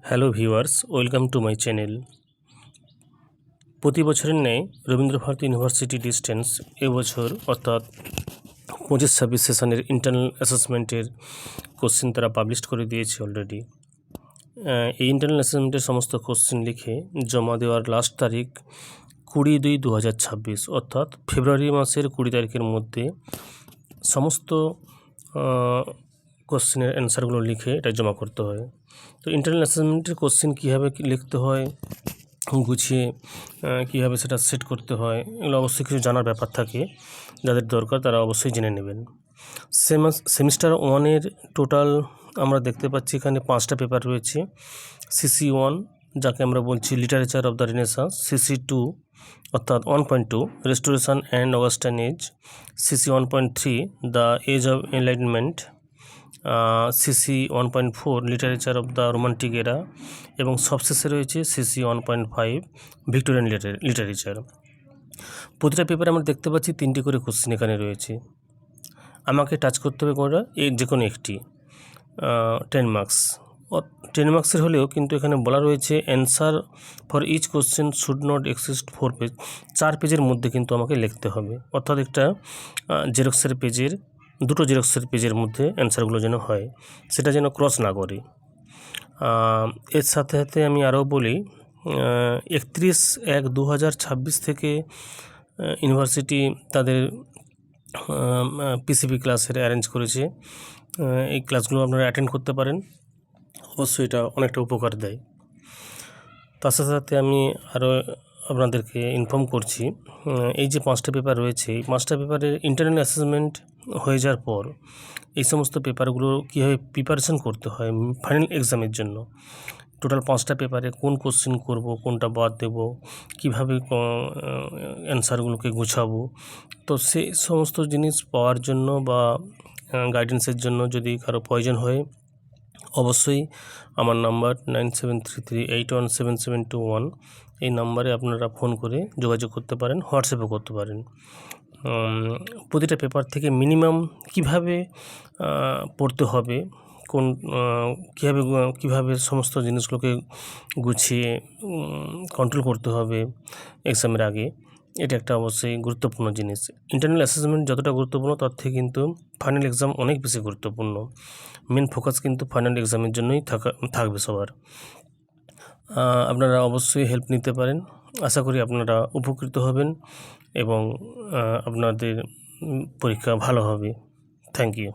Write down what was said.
Hello viewers, welcome to my channel. প্রতি বছরের ন্যায় রবীন্দ্রভারতী ইউনিভার্সিটি ডিস্টেন্স এবছর অর্থাৎ 25-26 সেশনের ইন্টারনাল অ্যাসেসমেন্টের কোশ্চেন তারা পাবলিশ করে দিয়েছে অলরেডি। এই ইন্টারনাল অ্যাসেসমেন্টের সমস্ত কোশ্চেন লিখে জমা দেওয়ার লাস্ট তারিখ 20/2/2026 অর্থাৎ ফেব্রুয়ারি মাসের 20 তারিখের মধ্যে সমস্ত কোশ্চেনের অ্যান্সারগুলো লিখে এটা জমা করতে হয়। তো ইন্টারনাল অ্যাসেসমেন্টের কোশ্চেন কীভাবে লিখতে হয়, গুছিয়ে কীভাবে সেটা সেট করতে হয়, এগুলো অবশ্যই কিছু জানার ব্যাপার থাকে। যাদের দরকার তারা অবশ্যই জেনে নেবেন। সেমিস্টার 1-এর টোটাল আমরা দেখতে পাচ্ছি এখানে 5টা পেপার রয়েছে। CC1 যাকে আমরা বলছি literature of the renaissance, CC2 অর্থাৎ 1.2 Restoration and Augustan age, CC 1.3 the age of Enlightenment, CC 1.4 literature of the Romantic era এবং সবশেষে রয়েছে CC 1.5 ভিক্টোরিয়ান লিটারেচার। প্রতিটা পেপারে আমরা দেখতে পাচ্ছি 3টি করে কোশ্চেন এখানে রয়েছে। আমাকে টাচ করতে হবে কোনটা, যে কোনো একটি। 10 মার্কস 10 মার্কসের হলেও কিন্তু এখানে বলা রয়েছে answer for each question should not exceed 4 page. 4 পেজের মধ্যে কিন্তু আমাকে লিখতে হবে, অর্থাৎ একটা জেরক্সের পেজের, দুটো জেরক্সের পেজের মধ্যে অ্যান্সারগুলো যেন হয়, সেটা যেন ক্রস না করে। এর সাথে সাথে আমি আরও বলি, 31/1/2026 থেকে ইউনিভার্সিটি তাদের PCP ক্লাসের অ্যারেঞ্জ করেছে। এই ক্লাসগুলো আপনারা অ্যাটেন্ড করতে পারেন, অবশ্যই এটা অনেকটা উপকার দেয়। তার সাথে সাথে আমি আরও আপনাদেরকে ইনফর্ম করছি, এই যে 5টা পেপার রয়েছে, এই 5টা পেপারের ইন্টারনাল অ্যাসেসমেন্ট হয়ে যাওয়ার পর এই সমস্ত পেপারগুলো কীভাবে প্রিপারেশন করতে হয় ফাইনাল এক্সামের জন্য, টোটাল 5টা পেপারে কোন কোশ্চেন করব, কোনটা বাদ দেব, কীভাবে অ্যান্সারগুলোকে গোছাবো, তো সেই সমস্ত জিনিস পাওয়ার জন্য বা গাইডেন্সের জন্য যদি কারো প্রয়োজন হয়, অবশ্যই আমার নাম্বার 9733817721, এই নাম্বারে আপনারা ফোন করে যোগাযোগ করতে পারেন, হোয়াটসঅ্যাপও করতে পারেন। প্রতিটা পেপার থেকে মিনিমাম কিভাবে পড়তে হবে, কোন কীভাবে সমস্ত জিনিসগুলোকে গুছিয়ে কন্ট্রোল করতে হবে এক্সামের আগে, এটা একটা অবশ্যই গুরুত্বপূর্ণ জিনিস। ইন্টারনাল অ্যাসেসমেন্ট যতটা গুরুত্বপূর্ণ তার থেকে কিন্তু ফাইনাল এক্সাম অনেক বেশি গুরুত্বপূর্ণ। মেন ফোকাস কিন্তু ফাইনাল এক্সামের জন্যই থাকবে সবার। আপনারা অবশ্যই হেল্প নিতে পারেন। আশা করি আপনারা উপকৃত হবেন এবং আপনাদের পরীক্ষা ভালো হবে। Thank you.